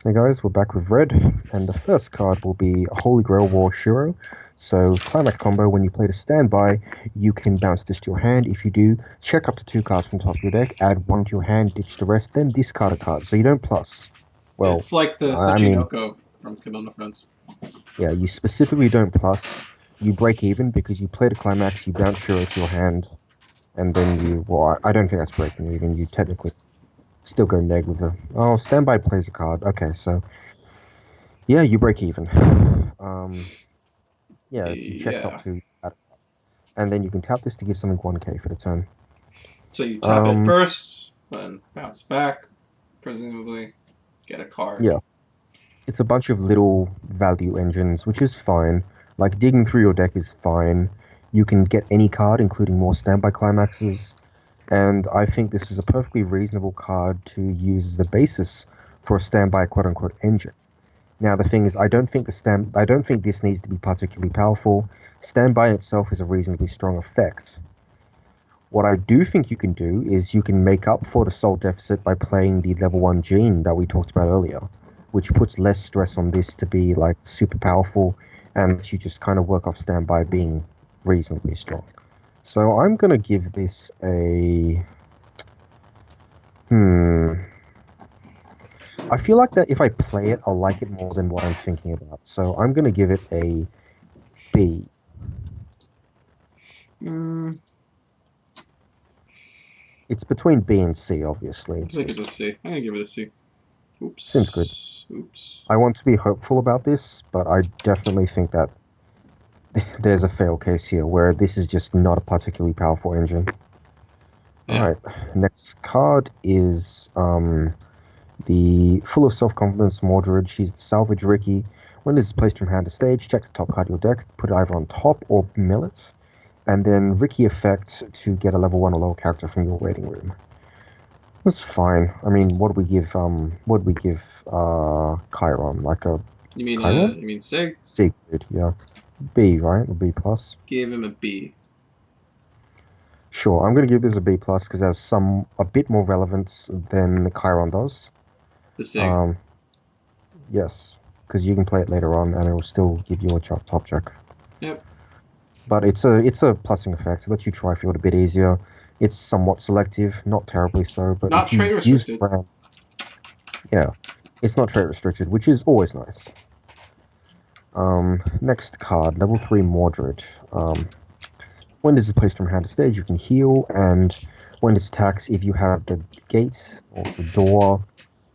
Hey guys, we're back with Red, and the first card will be Holy Grail War Shiro. So, climax combo, when you play the standby, you can bounce this to your hand. If you do, check up to two cards from the top of your deck, add one to your hand, ditch the rest, then discard a card. So you don't plus. Well, It's like the I mean, Tsuchinoko from Kimono Friends. yeah, you specifically don't plus. You break even because you play the climax, you bounce Shiro to your hand, and then well, I don't think that's breaking even. You technically still go neg with a, oh, standby plays a card. Okay, so, yeah, you break even. Um, Yeah, you check top Yeah. two, and then you can tap this to give something 1k for the turn. So you tap it Um, first, then bounce back, presumably get a card. yeah, it's a bunch of little value engines, which is fine. Like digging through your deck is fine. You can get any card, including more standby climaxes, and I think this is a perfectly reasonable card to use as the basis for a standby quote-unquote engine. Now the thing is, I don't think this needs to be particularly powerful. Standby in itself is a reasonably strong effect. What I do think you can do is you can make up for the soul deficit by playing the level 1 gene that we talked about earlier, which puts less stress on this to be like super powerful and you just kind of work off standby being reasonably strong. So I'm gonna give this a hmm. I feel like that if I play it, I'll like it more than what I'm thinking about. So I'm gonna give it a B. Mm, It's between B and C, obviously. I It's think it's a just C. I'm gonna give it a C. seems good. Oops. Oops. I want to be hopeful about this, but I definitely think that there's a fail case here where this is just not a particularly powerful engine. Yeah. Alright, next card is the full of self-confidence Mordred. She's the salvage Ricky. When this is placed from hand to stage, check the top card of your deck, put it either on top or mill it, and then Ricky effect to get a level 1 or lower character from your waiting room. That's fine. I mean, what would we give Chiron? Like a Chiron? You mean Sig? Siegfried, yeah. B, right? Or B plus? Give him a B. Sure, I'm going to give this a B plus because it has a bit more relevance than the Chiron does. The Sig. Um, yes, because you can play it later on and it will still give you a top check. Yep. But it's a plussing effect. It lets you try field a bit easier. It's somewhat selective, not terribly so, but Not if you trade use it restricted. around, yeah, it's not trait restricted, which is always nice. Next card, level 3 Mordred. When this is placed from hand to stage, you can heal, and when this attacks, if you have the gate or the door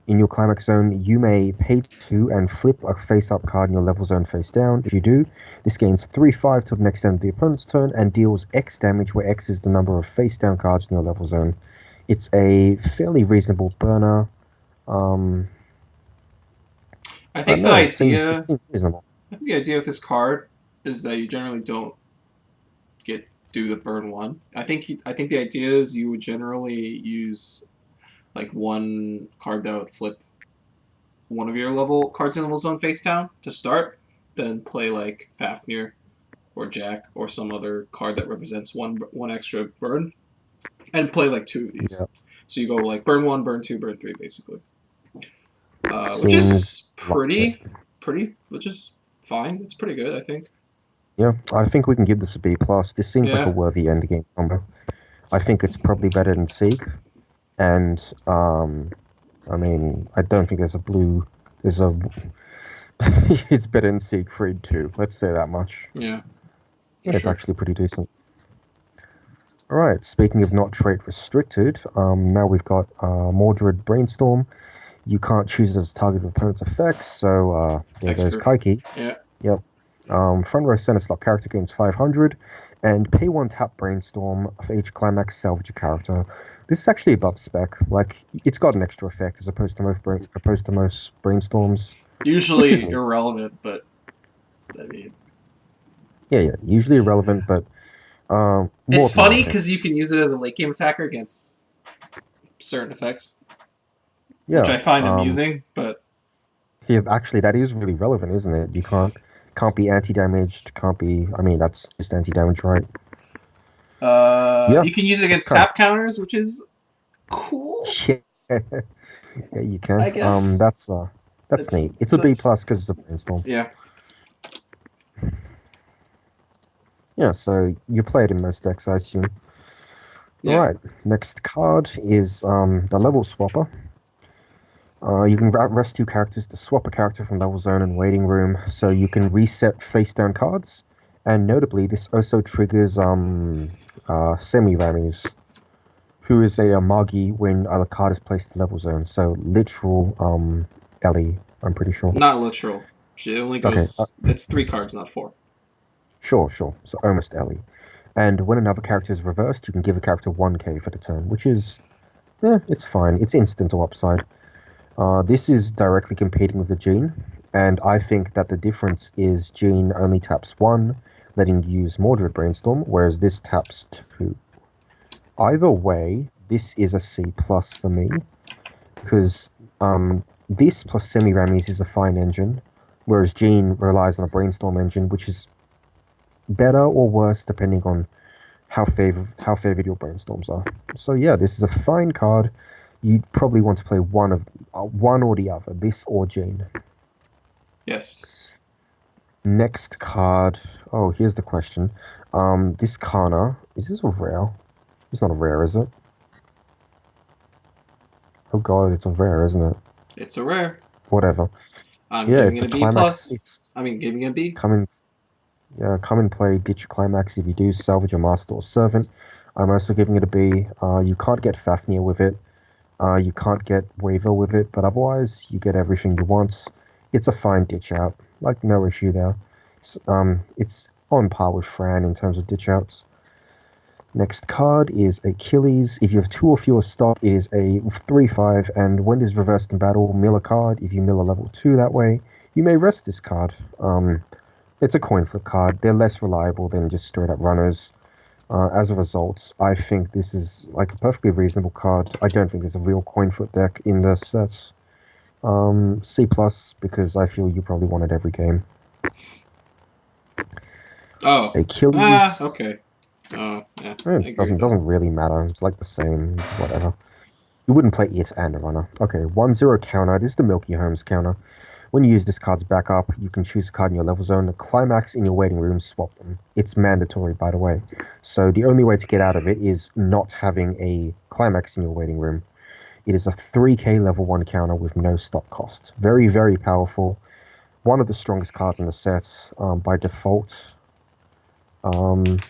in your climax zone, you may pay 2 and flip a face-up card in your level zone face down. If you do, this gains 3/5 till the next end of the opponent's turn and deals X damage, where X is the number of face-down cards in your level zone. It's a fairly reasonable burner. Um, I I don't think the know, it idea seems reasonable. I think the idea with this card is that you generally don't do the burn one. I think the idea is you would generally use like one card that would flip one of your level cards in level zone face down to start, then play like Fafnir or Jack or some other card that represents one extra burn, and play like two of these. Yeah, So you go like burn one, burn two, burn three, basically, which seems is like it. which is fine. It's pretty good, I think. Yeah, I think we can give this a B plus. This seems like a Yeah, worthy endgame combo. I think it's probably better than Sieg, and I mean, I don't think there's a blue. There's a. It's better than Siegfried too. Let's say that much. yeah, for Yeah, it's sure. actually pretty decent. All right. Speaking of not trait restricted, now we've got Mordred Brainstorm. You can't choose it as target of opponent's effects, so there goes Hexproof. Kaiki. Yeah. Yep. Front row center slot character gains 500, and pay one tap brainstorm for each climax salvage a character. This is actually above spec. Like it's got an extra effect as opposed to most brainstorms, which is Usually neat. irrelevant, but I mean, Yeah, yeah. Usually irrelevant, but more it's than funny nothing. because you can use it as a late game attacker against certain effects, which Yeah. I find amusing. But Yeah. Actually, that is really relevant, isn't it? You can't be anti-damaged. Can't be. I mean, that's just anti-damage, right? Yeah. you can use it That's against kind of. tap counters, which is cool, Yeah. Yeah, you can. I guess. That's That's It's neat. It's a B that's plus because it's a brainstorm. yeah. Yeah, so you play it in most decks, I assume. Yeah. Alright, next card is the level swapper. You can rest two characters to swap a character from level zone and waiting room, so you can reset face down cards. And notably, this also triggers Semiramis, who is a Magi when a card is placed to level zone. So literal Ellie, I'm pretty sure. Not literal. She only Okay, goes. It's 3 cards, not 4. sure. So almost Ellie. And when another character is reversed, you can give a character 1k for the turn, which is, it's fine. It's instant or upside. This is directly competing with the Gene, and I think that the difference is Gene only taps 1, letting you use Mordred Brainstorm, whereas this taps 2. Either way, this is a C plus for me, because this plus Semiramis is a fine engine, whereas Gene relies on a Brainstorm engine, which is better or worse depending on how favored your brainstorms are. So yeah, this is a fine card. You'd probably want to play one or the other, this or Jane. Yes. Next card. Oh, here's the question. This Kana, is this a rare? It's not a rare, is it? Oh god, it's a rare, isn't it? It's a rare. Whatever. I'm Yeah, giving it's it a a B climax. plus. Giving it a B. Come and play Ditch Climax if you do salvage a master or servant. I'm also giving it a B. You can't get Fafnir with it. You can't get Waver with it, but otherwise you get everything you want. It's a fine ditch out, like no issue there. It's on par with Fran in terms of ditch outs. Next card is Achilles. If you have 2 or fewer stock, it is a 3/5, and when it is reversed in battle, mill a card. If you mill a level 2 that way, you may rest this card. It's a coin flip card. They're less reliable than just straight up runners. As a result, I think this is like a perfectly reasonable card. I don't think there's a real coin flip deck in the set. C plus because I feel you probably want it every game. Oh. Achilles. Okay. Oh, yeah. I It agree with doesn't really matter. It's like the same. It's whatever. You wouldn't play it and a runner. Okay, 1/0 counter. This is the Milky Holmes counter. When you use this card's backup, you can choose a card in your level zone, climax in your waiting room, swap them. It's mandatory, by the way. So the only way to get out of it is not having a climax in your waiting room. It is a 3k level 1 counter with no stop cost. Very, very powerful. One of the strongest cards in the set by default. God,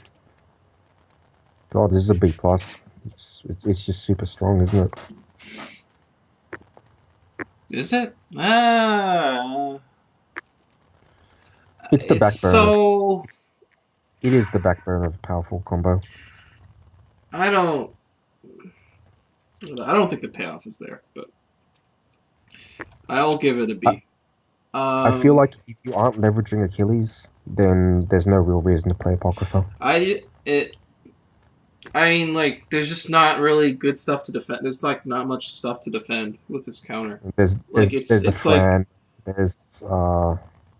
this is a B+. It's just super strong, isn't it? Is it? It's the It's backbone so. it is the backbone of a powerful combo. I don't. I don't think the payoff is there, but I'll give it a I, B. I feel like if you aren't leveraging Achilles, then there's no real reason to play Apocrypha. I mean, like, there's just not really good stuff to defend. There's like not much stuff to defend with this counter. There's Like there's the it's like Fran, there's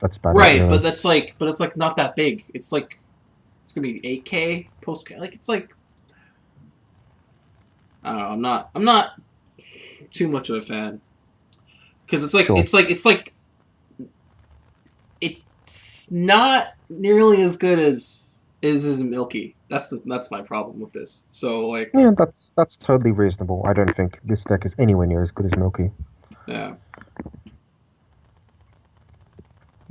that's about it right, really. but it's like not that big. It's like it's gonna be 8K post. Like it's like I don't know. I'm not too much of a fan because Sure. it's not nearly as good as is Milky. That's my problem with this. So like Yeah, that's totally reasonable. I don't think this deck is anywhere near as good as Milky. yeah.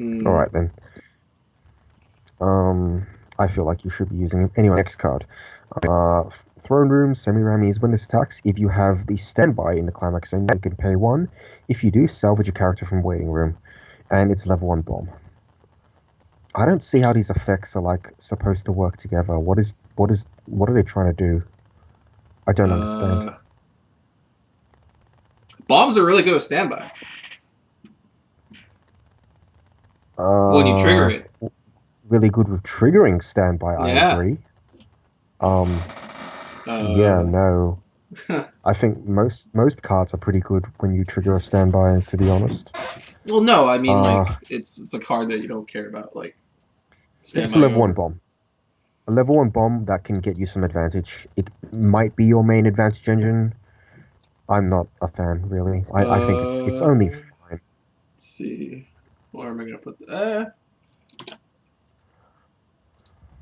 Alright then. I feel like you should be using him. Anyway, next card. Throne Room, Semiramis. When this attacks, if you have the standby in the climax zone, you can pay 1. If you do, salvage a character from waiting room. And it's level 1 bomb. I don't see how these effects are like supposed to work together. What are they trying to do? I don't understand. Bombs are really good with standby. When you trigger it. Really good with triggering standby, I agree. Yeah, no. I think most cards are pretty good when you trigger a standby, to be honest. Well, no, I mean, like, it's a card that you don't care about, like, standby. It's a level 1 bomb. A level 1 bomb that can get you some advantage. It might be your main advantage engine. I'm not a fan, really. I think it's only fine. Let's see. Where am I gonna put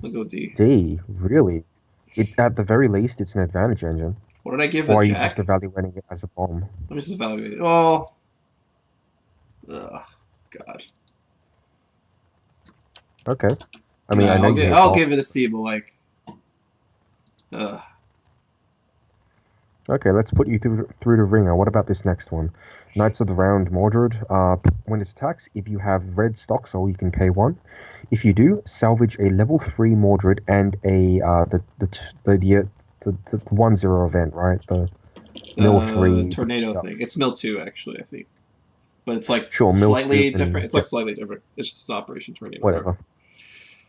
I'll go D. D, really? It at the very least, it's an advantage engine. What did I give the Or are you just Jack? evaluating it as a bomb? Let me just evaluate it. Oh, ugh, God. Okay. I mean, Nah, I know I'll you give hate I'll bombs. give it a C, but like, ugh. Okay, let's put you through the ringer. What about this next one? Knights of the Round Mordred. When it attacks, if you have red stock soul, you can pay one. If you do, salvage a level 3 Mordred and a the 1-0 event, right? The mill The 3 tornado stuff. thing. It's mill two actually, I think, but it's like Sure, mill 2 slightly different. and It's yeah, like slightly different. It's just an Operation Tornado card. whatever.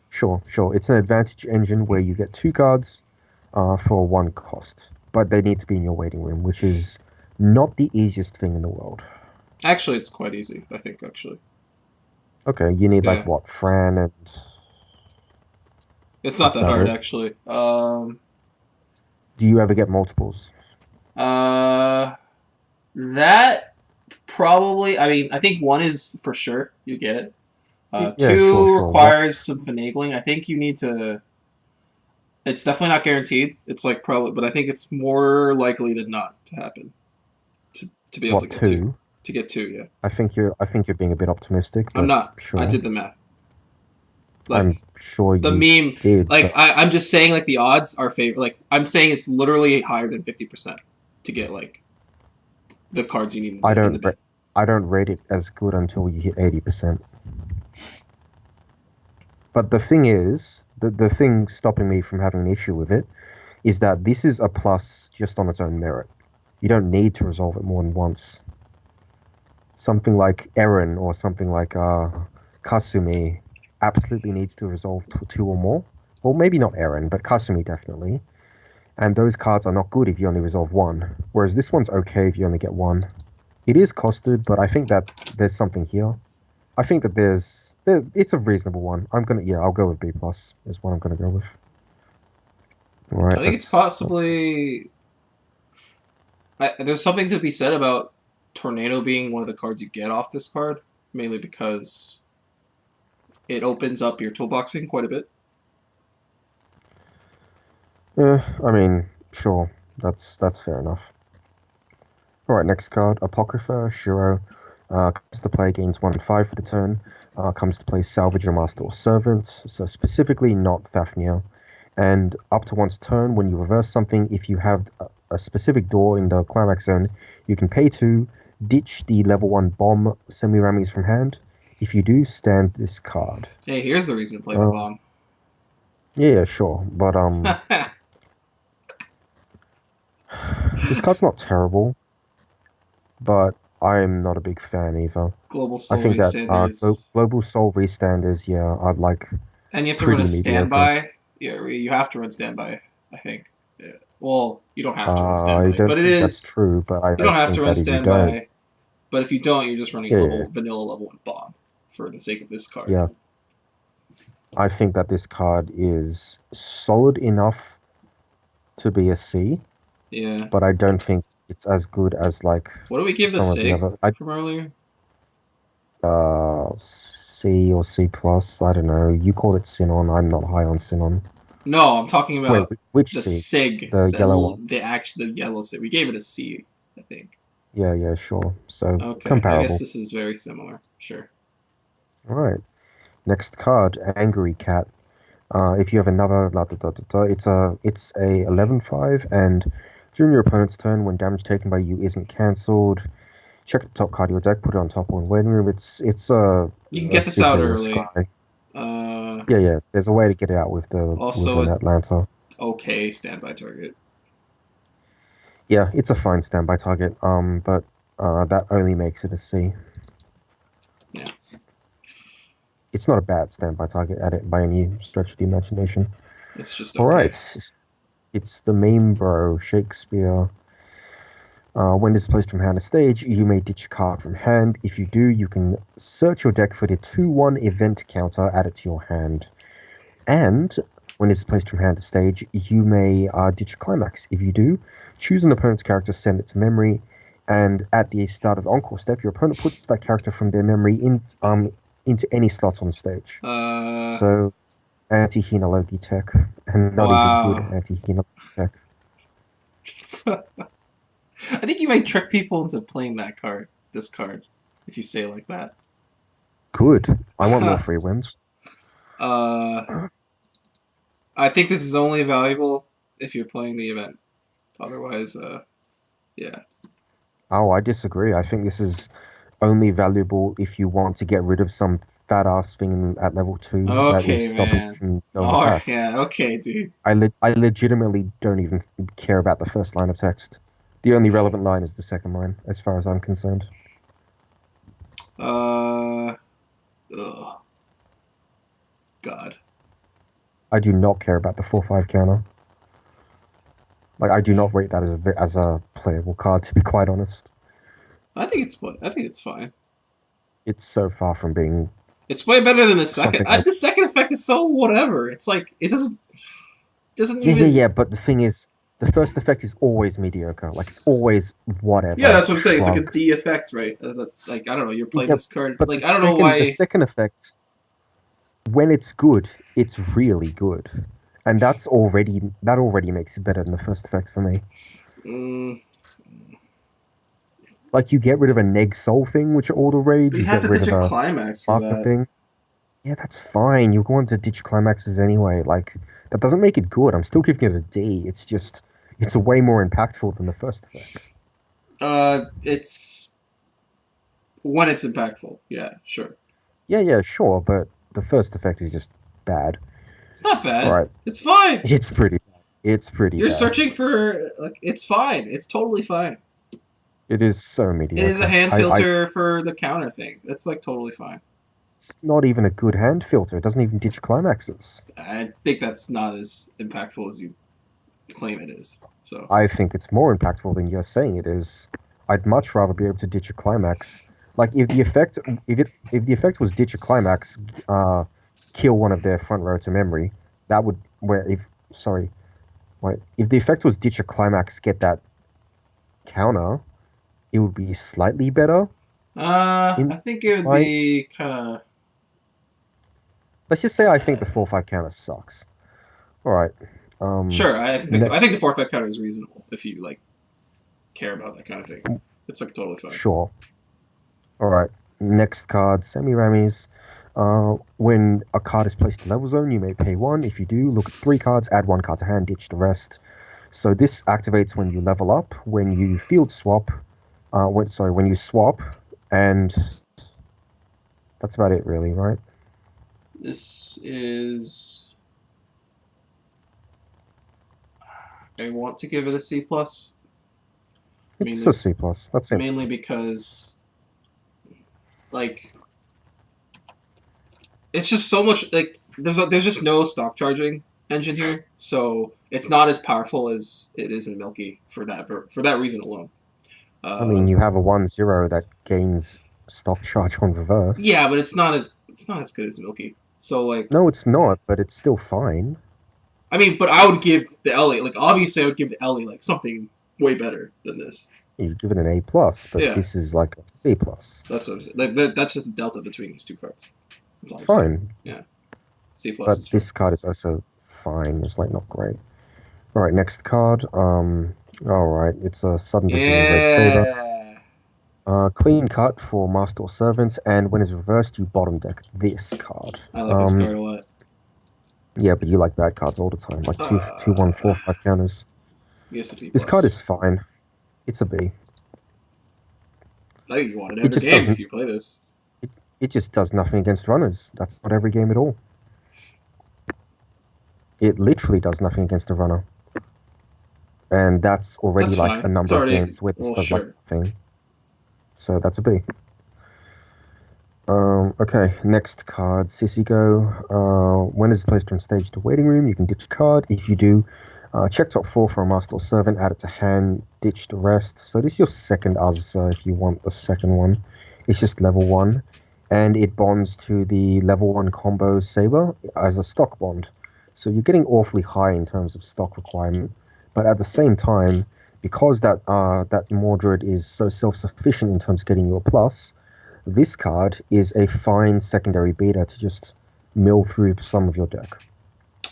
Sure. It's an advantage engine where you get 2 cards for 1 cost, but they need to be in your waiting room, which is not the easiest thing in the world. Actually, it's quite easy. I think actually. Okay, you need like Yeah, what, Fran, and it's not that's that about hard it. actually. Do you ever get multiples? Uh, that probably. I mean, I think one is for sure you get it. Yeah, sure, Two sure. What? requires some finagling. I think you need to. It's definitely not guaranteed. It's like probably, but I think it's more likely than not to happen. To be able to What, get two. 2? To get two, yeah. I think you're being a bit optimistic, I'm but not. I sure. did the math. I'm Like sure the you meme. did, Like but I'm just saying, like the odds are favor. Like I'm saying, it's literally higher than 50% to get like the cards you need I in the don't ra- bit. I don't rate it as good until you hit 80%. But the thing is, the thing stopping me from having an issue with it is that this is a plus just on its own merit. You don't need to resolve it more than once. Something like Eren or something like Kasumi absolutely needs to resolve 2 or more. Well, maybe not Eren, but Kasumi definitely. And those cards are not good if you only resolve 1. Whereas this one's okay if you only get 1. It is costed, but I think that there's something here. I think that it's a reasonable one. I'll go with B plus is what I'm gonna go with. All I right, think it's that's this. possibly. There's something to be said about Tornado being one of the cards you get off this card, mainly because it opens up your toolboxing quite a bit. I mean, sure, that's fair enough. All right, next card, Apocrypha, Shiro. Comes to play, gains 1 and 5 for the turn. Comes to play Salvage your Master or Servant, so specifically not Fafnir. And up to once turn, when you reverse something, if you have a specific door in the climax zone, you can pay 2, ditch the level 1 bomb Semiramis from hand. If you do, stand this card. Hey, here's the reason to play the Uh, bomb. yeah, sure, but this card's not terrible, but I'm not a big fan either. Global I Soul think Race that Sanders. Global Soul Restand is, yeah, I'd like And you have to run a pretty mediocre. standby. Yeah, you have to run standby, I think. Yeah. Well, you don't have to run I standby, don't but it think that's is. true, but You I don't have to think run that if you don't, standby, but if you don't, you're just running a yeah, level vanilla level one bomb for the sake of this card. yeah, I think that this card is solid enough to be a C, Yeah. but I don't think it's as good as like What do we give the some of the Sig other, from earlier? C or C plus. I don't know. You called it Sinon. I'm not high on Sinon. No, I'm talking Wait, about which the C? Sig, The yellow one. the yellow Sig. We gave it a C, I think. Yeah, sure. So Okay, I guess comparable. this is very similar. Sure. All right. Next card, Angry Cat. If you have another, it's a 11/5, and during your opponent's turn, when damage taken by you isn't cancelled, check the top card of your deck, put it on top of waiting room. It's You can a get this super out in the early. sky. Uh, Yeah. There's a way to get it out with the with an also, Atlanta. okay standby target. Yeah, it's a fine standby target. But that only makes it a C. Yeah. It's not a bad standby target at it by any stretch of the imagination. It's just All okay. right, it's the meme bro Shakespeare. When displaced from hand to stage, you may ditch a card from hand. If you do, you can search your deck for the 2/1 event counter, add it to your hand. And when it's placed from hand to stage, you may ditch a climax. If you do, choose an opponent's character, send it to memory. And at the start of the Encore step, your opponent puts that character from their memory into any slots on stage. Uh, So anti-Hina Loki tech, and not even good wow. anti-Hina Loki tech. I think you might trick people into playing that card, this card, if you say it like that. Good. I want more free wins. uh, I think this is only valuable if you're playing the event. Otherwise, yeah. Oh, I disagree. I think this is only valuable if you want to get rid of some fat ass thing at level 2 that is Okay, stopping you man. from going Oh, attacks. yeah, okay, dude. I legitimately don't even care about the first line of text. The only relevant line is the second line, as far as I'm concerned. Uh, ugh, God. I do not care about the 4/5 counter. Like, I do not rate that as a playable card, to be quite honest. I think it's fine. It's so far from being It's way better than the second. something I. The second effect is so whatever. It's like it doesn't Yeah, yeah, even. yeah, but the thing is, the first effect is always mediocre. Like, it's always Yeah, whatever. that's what I'm saying. It's like a Shrug. D effect, right? Like I don't know. You're playing Yeah, this card. but Like I don't know the why. second effect, when it's good, it's really good. And that already makes it better than the first effect for me. Mm, Like, you get rid of a neg soul thing, which are all the but rage, you you have get to rid ditch of a a climax for marker that. thing. Yeah, that's fine. You're going to ditch climaxes anyway. Like, that doesn't make it good. I'm still giving it a D. It's just, it's a way more impactful than the first effect. It's when it's impactful. Yeah, sure. Yeah, yeah, sure, but the first effect is just bad. It's not bad. Alright, It's fine. it's pretty bad. It's pretty You're bad. searching for like it's fine. It's totally fine. It is so It is a mediocre. hand filter for the counter thing. That's like totally fine. It's not even a good hand filter. It doesn't even ditch climaxes. I think that's not as impactful as you claim it is. So I think it's more impactful than you're saying it is. I'd much rather be able to ditch a climax. Like if the effect was ditch a climax, kill one of their front row to memory, that would where if sorry, wait, if the effect was ditch a climax, get that counter, it would be slightly better. I In think it would I be kind of let's just say I think the 4/5 counter sucks. All right. sure. Ne I think the forfeit counter is reasonable if you like care about that kind of thing. It's like totally fine. sure. All right. Next card, Semiramis. When a card is placed in level zone, you may pay 1. If you do, look at 3 cards, add 1 card to hand, ditch the rest. So this activates when you level up, when you field swap, when you swap, and that's about it, really, right? This is. I want to give it a C plus, It's a mainly C plus. That seems mainly because like it's just so much like there's just no stock charging engine here, so it's not as powerful as it is in Milky for that reason alone. I mean, Uh, you have a 1/0 that gains stock charge on reverse. yeah, but it's not as good as Milky. So like No, it's not, but it's still fine. I mean, but I would give the Ellie like obviously I would give the Ellie like something way better than this. You give it an A plus, but Yeah, this is like a C plus. that's what I'm saying. That's just the delta between these two cards. That's all It's I'm saying. fine, Yeah, C plus is but fine. this card is also fine. It's like not great. All right, next card. All right, it's a sudden decision red saber. Yeah, Clean cut for master or servant, and when it's reversed, you bottom deck this card. I like this card a lot. Yeah, but you like bad cards all the time, like two, one, Uh, 4/5 counters. I guess a B This card plus. is fine. It's a B. I think you want it It every just game if doesn't. you play this. It just does nothing against runners. That's not every game at all. It literally does nothing against a runner, and that's already That's like a fine. It's number of already games where this well, does like sure. nothing. So that's a B. Okay, next card, Sissy Go. When it's placed from stage to waiting room, you can ditch a card. If you do, check top 4 for a master or servant, add it to hand, ditch the rest. So this is your second Azza if you want the second one. It's just level 1, and it bonds to the level 1 combo Saber as a stock bond. So you're getting awfully high in terms of stock requirement, but at the same time, because that Mordred is so self-sufficient in terms of getting you a plus, this card is a fine secondary beta to just mill through some of your deck.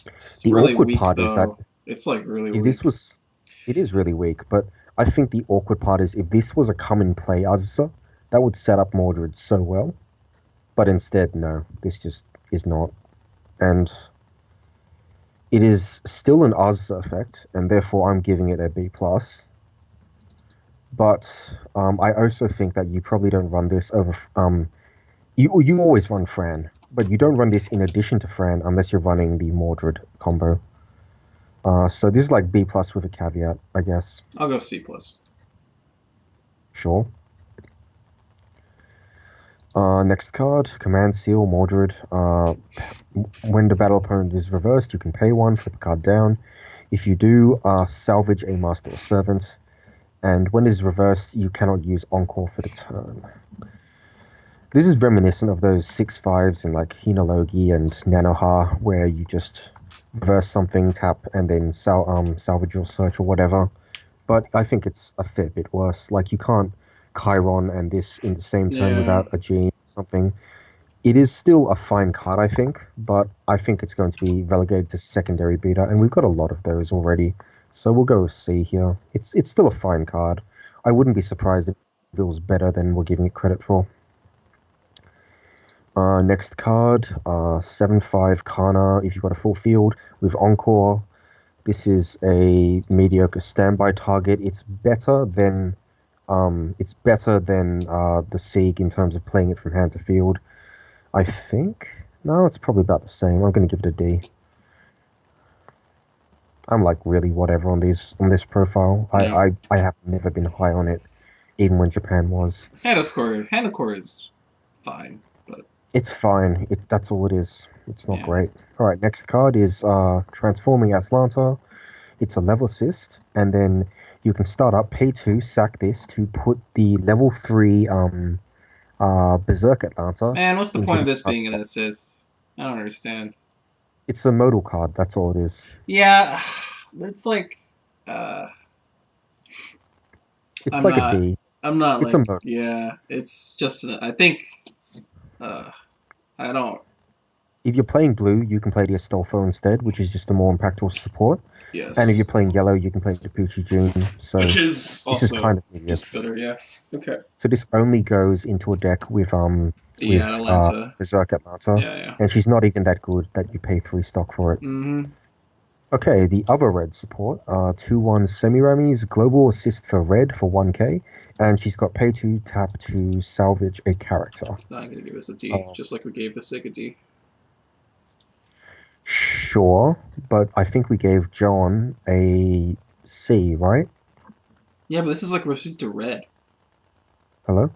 It's The really awkward weak part is that though. It's like really if this weak. was, it is really weak, but I think the awkward part is if this was a come and play Azza, that would set up Mordred so well. But instead, no, this just is not. And it is still an Azza effect, and therefore I'm giving it a B plus. But I also think that you probably don't run this over. You always run Fran, but you don't run this in addition to Fran unless you're running the Mordred combo. So this is like B plus with a caveat, I guess. I'll go C plus. Sure. Next card, Command Seal, Mordred. When the battle opponent is reversed, you can pay one, flip a card down. If you do, salvage a Master or Servant. And when it is reversed, you cannot use Encore for the turn. This is reminiscent of those 6/5s in like Hinologi and Nanoha, where you just reverse something, tap, and then salvage your search or whatever. But I think it's a fair bit worse. Like, you can't Chiron and this in the same turn Yeah. without a gene or something. It is still a fine card, I think, but I think it's going to be relegated to secondary beta, and we've got a lot of those already. So we'll go with C here. It's still a fine card. I wouldn't be surprised if it was better than we're giving it credit for. Next card, 7/5 Kana, if you've got a full field with Encore. This is a mediocre standby target. It's better than the Sieg in terms of playing it from hand to field. I think. No, it's probably about the same. I'm going to give it a D. I'm like really whatever on this profile. Yeah. I have never been high on it, even when Japan was. Hanakor is fine, but It's fine. That's all it is. It's not yeah. great. All right, next card is Transforming Atlanta. It's a level assist, and then you can start up, pay 2, sack this to put the level 3 Berserk Atlanta Man, what's the into point of the this card being an slot. assist? I don't understand. It's a modal card. That's all it is. Yeah, but it's like, uh, It's I'm like a not. D. I'm not It's a like. modal. Yeah, it's just. I think. Uh, I don't. If you're playing blue, you can play the Astolfo instead, which is just a more impactful support. And if you're Yes. playing yellow, you can play the Pucci Gene. Which So is this is kind also of mediocre. just better. Yeah. Okay. So this only goes into a deck with The Atalanta. Berserk Atlanta, Yeah. Yeah. and she's not even that good that you pay 3 stock for it. Mm-hmm. Okay, the other red support, 2/1 Semiramis, global assist for red for 1k, and she's got pay 2 tap to salvage a character. I'm gonna give this a D, Uh, just like we gave the Sig a D. sure, but I think we gave John a C, right? Yeah, but this is like restricted to red. Hello?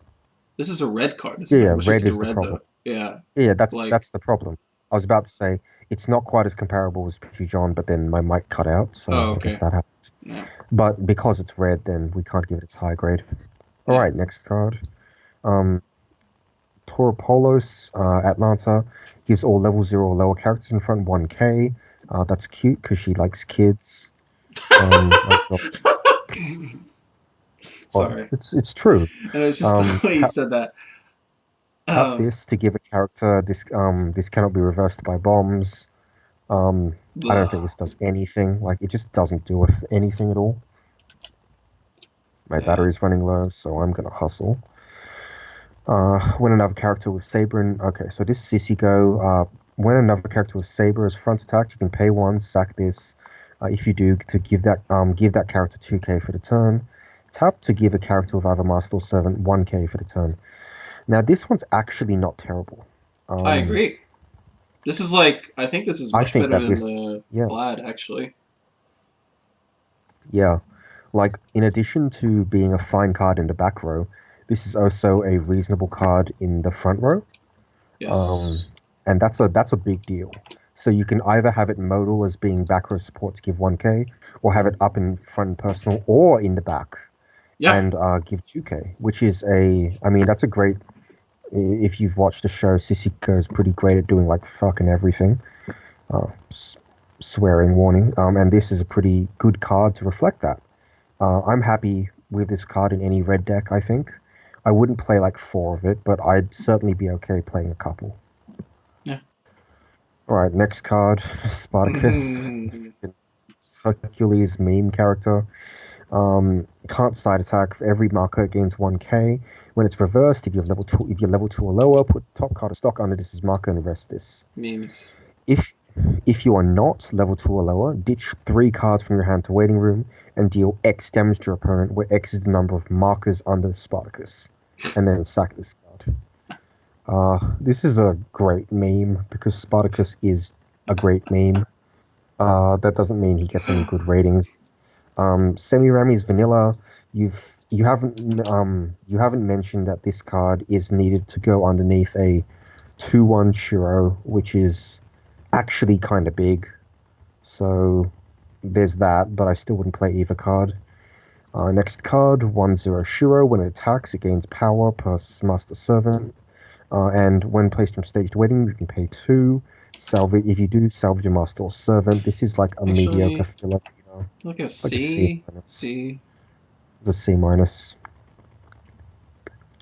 This is a red card. This Yeah, isn't yeah, red restricted to is the red problem. though. Yeah. Yeah, Like. that's the problem. I was about to say it's not quite as comparable as Pidgey John, but then my mic cut out, so Oh, I guess okay. that happened. Yeah. But because it's red, then we can't give it its high grade. All Yeah. right, next card. Um, Toropolos, Atlanta, gives all level 0 or lower characters in front 1k. That's cute because she likes kids. Well, Sorry. it's true. And it's just the way you Tap, said that. tap this to give a character this cannot be reversed by bombs. I don't think Ugh. this does anything. Like, it just doesn't do anything at all. My Yeah. battery's running low, so I'm gonna hustle. When another character with Saber okay, so this Sissy Go, when another character with Saber is front attack, you can pay 1, sack this. If you do, to give that character 2k for the turn. Tap to give a character with either Master or Servant 1k for the turn. Now, this one's actually not terrible. I agree. This is like, I think this is I much think better that than this, the yeah, Vlad, actually. yeah. Like, in addition to being a fine card in the back row, this is also a reasonable card in the front row. Yes. And that's a big deal. So you can either have it modal as being back row support to give 1k, or have it up in front and personal, or in the back, Yeah. and give 2k, which is I mean, that's a great, if you've watched the show, Sissika is pretty great at doing like fucking everything. Swearing warning. And this is a pretty good card to reflect that. I'm happy with this card in any red deck, I think. I wouldn't play like four of it, but I'd certainly be okay playing a couple. Yeah. Alright, next card, Spartacus. Hercules meme character. Can't side attack. For every marker it gains 1k. When it's reversed, if you're level 2 or lower, put the top card of stock under this marker and rest this. Memes. If if you are not level 2 or lower, ditch 3 cards from your hand to waiting room and deal X damage to your opponent, where X is the number of markers under Spartacus. And then sack this card. This is a great meme because Spartacus is a great meme. That doesn't mean he gets any good ratings. Semi-Rami's vanilla. You haven't mentioned that this card is needed to go underneath a 2/1 Shiro, which is actually kind of big. So there's that, but I still wouldn't play either card. Next card, 1/0 Shiro. When it attacks, it gains power plus Master Servant. And when placed from stage to waiting, you can pay 2. Salvage if you do salvage your Master or Servant. This is like a mediocre filler. Like a Like C. C. The C minus.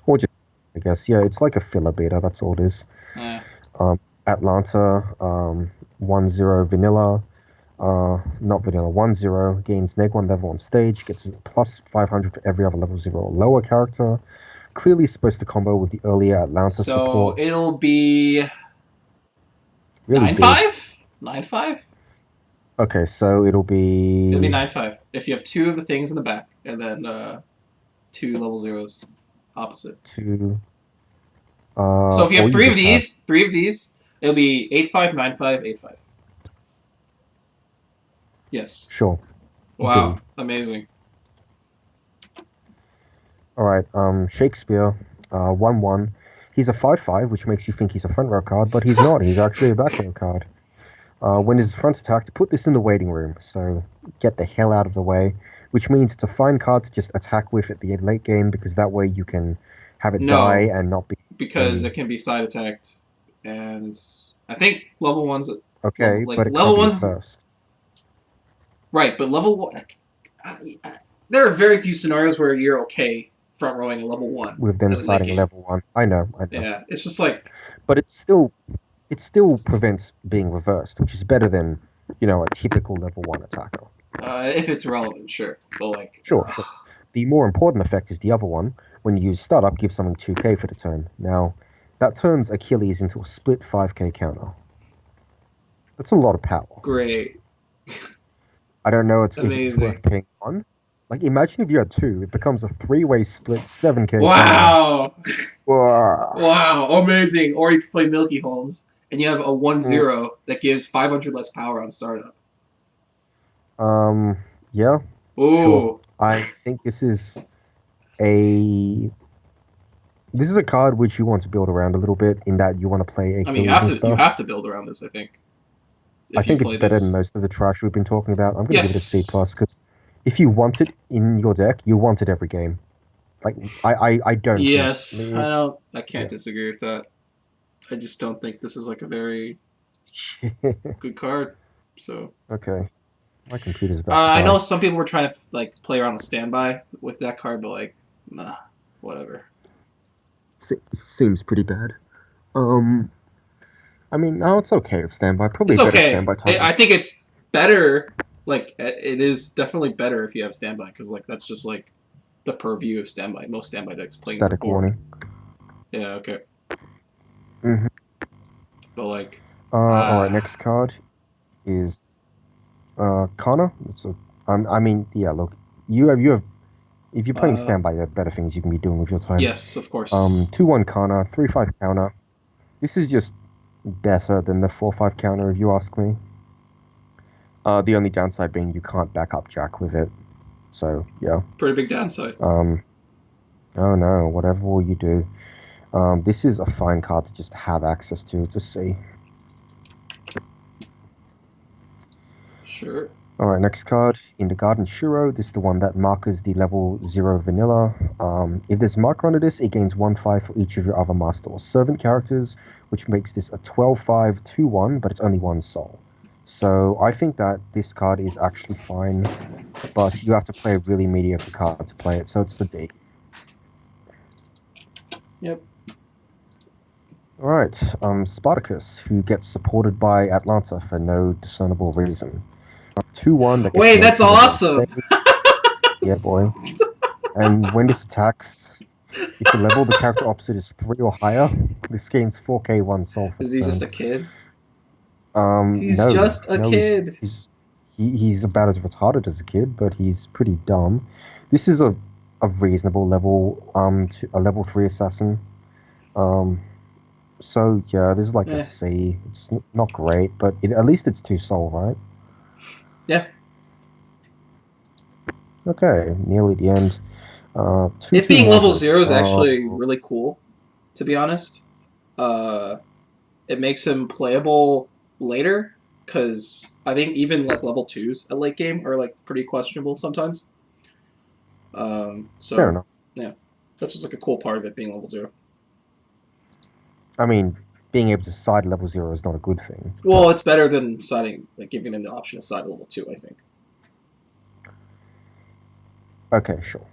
Or just, I guess, yeah, it's like a filler beta, that's all it is. Yeah. Atlanta, 1/0 vanilla. Not vanilla, 1/0, gains -1 level on stage, gets plus 500 for every other level 0 or lower character. Clearly supposed to combo with the earlier Atlanta support. So it'll be really 9/5? 9/5? Okay, so it'll be 9/5. If you have 2 of the things in the back, and then 2 level 0s opposite. 2. So if you have 3 of these, it'll be 8/5, 9/5, 8/5. Yes. Sure. Wow. Indeed. Amazing. Alright, Shakespeare, 1/1. He's a 5/5, which makes you think he's a front row card, but he's not. He's actually a back row card. When his front attack, to put this in the waiting room, so get the hell out of the way, which means it's a fine card to just attack with at the late game, because that way you can have it die and not be... Because it can be side attacked, and I think level 1's... Okay, like, but it level can't be 1's... first. Right, but level 1... There are very few scenarios where you're okay front rowing a level 1. With them starting level 1. I know. Yeah, it's just like... But it still prevents being reversed, which is better than, a typical level 1 attacker. If it's relevant, sure. But like... Sure. The more important effect is the other one. When you use startup, give someone 2k for the turn. Now, that turns Achilles into a split 5k counter. That's a lot of power. Great. I don't know if it's worth paying 1. Like, imagine if you had 2. It becomes a 3-way split 7k Wow! Wow! Wow, amazing. Or you could play Milky Holmes, and you have a 1/0 that gives 500 less power on startup. Yeah. Ooh. Sure. I think this is a card which you want to build around a little bit, in that you want to play Achilles. I mean, you have to build around this, I think. I think it's better than most of the trash we've been talking about. I'm going to give it a C+, because if you want it in your deck, you want it every game. Like, I don't. Yes, I can't disagree with that. I just don't think this is like a very good card. So okay, my computer's about. I know some people were trying to like play around with standby with that card, but like, nah, whatever. Seems pretty bad. I mean, no, it's okay with standby. Probably it's better okay. Standby time. I think it's better. Like, it is definitely better if you have standby, because like that's just like the purview of standby. Most standby decks playing static warning. Yeah. Okay. Mm-hmm. But like. All right. Next card is Kana. It's a. I mean, yeah. Look, you have. If you're playing standby, you have better things you can be doing with your time. Yes, of course. 2/1 Kana, 3/5 counter. This is just better than the 4/5 counter, if you ask me. The only downside being you can't back up Jack with it. So, yeah. Pretty big downside. Oh no, whatever will you do. This is a fine card to just have access to. It's a C. Sure. Alright, next card. In the Garden Shiro, this is the one that markers the level 0 vanilla. If there's a marker under this, it gains 1/5 for each of your other Master or Servant characters, which makes this a 12/5 2/1, but it's only 1 soul. Pretty big downside. This is a fine card to just have access to. It's a C. Alright, next card. In the Garden Shiro, this is the one that markers the level 0 vanilla. If there's a marker under this, it gains 1/5 for each of your other Master or Servant characters, which makes this a 12/5 2/1, but it's only 1 soul. So I think that this card is actually fine, but you have to play a really mediocre card to play it, so it's the D. Yep. Alright, Spartacus, who gets supported by Atlanta for no discernible reason. 2-1 that gets Wait, made that's to level the awesome. stage. Yeah, boy. And when this attacks, if the level of the character opposite is 3 or higher, this gains 4k 1 soul for Is the he just turn. a kid? He's No. just a No, kid. he's about as retarded as a kid, but he's pretty dumb. This is a reasonable level, a level 3 assassin. So yeah, this is like a Eh. C. It's not great, but at least it's 2 soul, right? Yeah. Okay, nearly the end. It 2/2 being level Mordred. 0 is actually really cool, to be honest. It makes him playable later, because I think even like level 2s at late game are like pretty questionable sometimes. Fair So enough. yeah, that's just like a cool part of it being level 0. I mean, being able to side level 0 is not a good thing. Well, it's better than siding, like giving them the option to side level 2, I think. Okay, sure.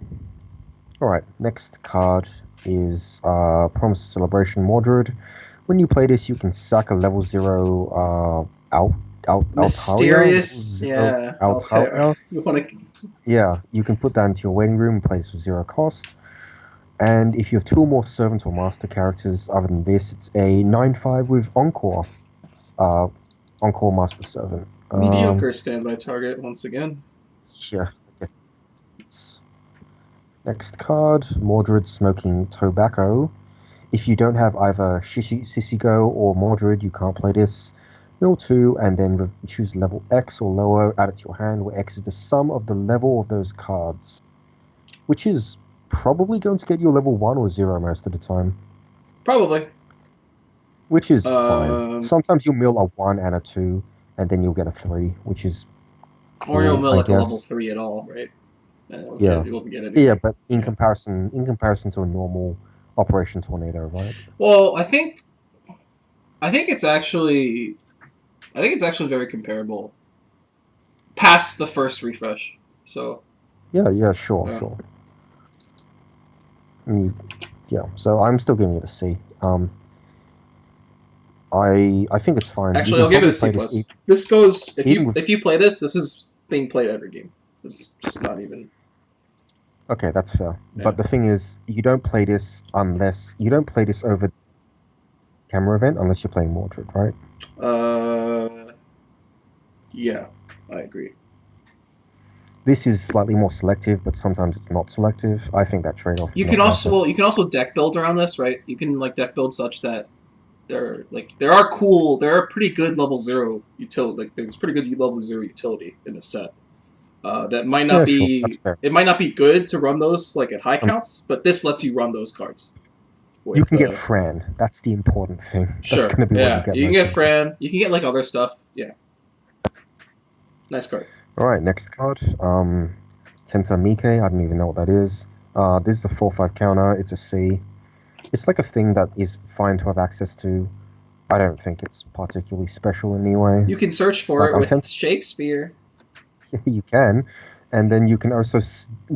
Alright, next card is Promise of Celebration Mordred. When you play this, you can sack a level 0 Altaria? Level Mysterious, 0 yeah, Altair. Altaria? You want to? Yeah, you can put that into your waiting room and play this with 0 cost. And if you have 2 or more servant or master characters other than this, it's a 9/5 with Encore. Encore Master Servant. Mediocre standby target once again. Yeah. Next card, Mordred Smoking Tobacco. If you don't have either Sisigo or Mordred, you can't play this. Mill 2, and then choose level X or lower, add it to your hand, where X is the sum of the level of those cards. Which is probably going to get you a level 1 or 0 most of the time. Probably. Which is fine. Sometimes you'll mill a 1 and a 2, and then you'll get a 3, which is cool, or you'll mill I like a level guess. 3 at all, right? Yeah. You'll get it. Yeah, but in Yeah. comparison to a normal Operation Tornado, right? Well, I think it's actually very comparable past the first refresh. So Yeah, sure. Yeah, so I'm still giving it a C. I think it's fine. actually, I'll give it a C plus. This goes even with, if you play this, this is being played every game. It's just not even. okay, that's fair. Yeah. But the thing is, you don't play this over camera event unless you're playing Mordred, right? Yeah, I agree. This is slightly more selective, but sometimes it's not selective. I think that trade-off. You can also deck build around this, right? You can like deck build such that there are pretty good level 0 utility. Like there's pretty good level 0 utility in the set. That might not be. Sure, that's fair. It might not be good to run those like at high counts, but this lets you run those cards. You can get Fran. That's the important thing. Sure. That's going to be what you get. You can get Fran. You can get like other stuff. Yeah. Nice card. All right, next card. Tamika. I don't even know what that is. This is a 4/5 counter. It's a C. It's like a thing that is fine to have access to. I don't think it's particularly special in any way. You can search for it with Shakespeare. You can. And then you can also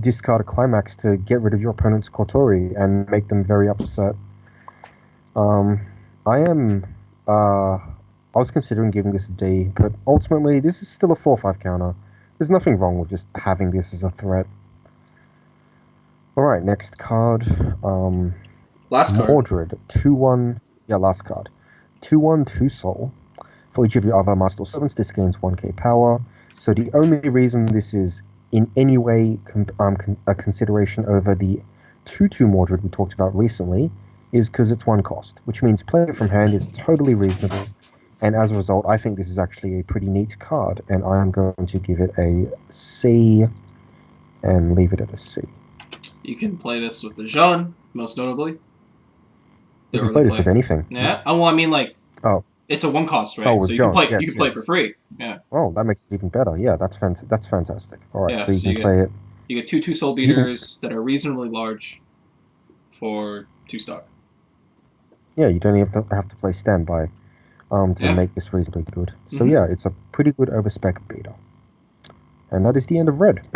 discard a climax to get rid of your opponent's Kotori and make them very upset. I was considering giving this a D, but ultimately this is still a 4/5 counter. There's nothing wrong with just having this as a threat. Alright, next card. Last card. Mordred, 2/1. Yeah, last card. 2/1, 2 soul. For each of your other Master or Servants, this gains 1k power. So the only reason this is in any way a consideration over the 2/2 Mordred we talked about recently is because it's 1 cost, which means playing it from hand is totally reasonable. And as a result, I think this is actually a pretty neat card, and I am going to give it a C and leave it at a C. You can play this with the Jean, most notably. You can play this with anything. Yeah. Oh, well, I mean, like, it's a 1 cost, right? So you can play. You can play it for free. Yeah. Oh, that makes it even better. Yeah, that's fantastic. All right, yeah, so you can play it. You get 2/2 Soul Beaters that are reasonably large for 2 stock. Yeah, you don't even have to play standby. to Yeah. make this reasonably good. So Mm-hmm. yeah, it's a pretty good overspec beta. And that is the end of red.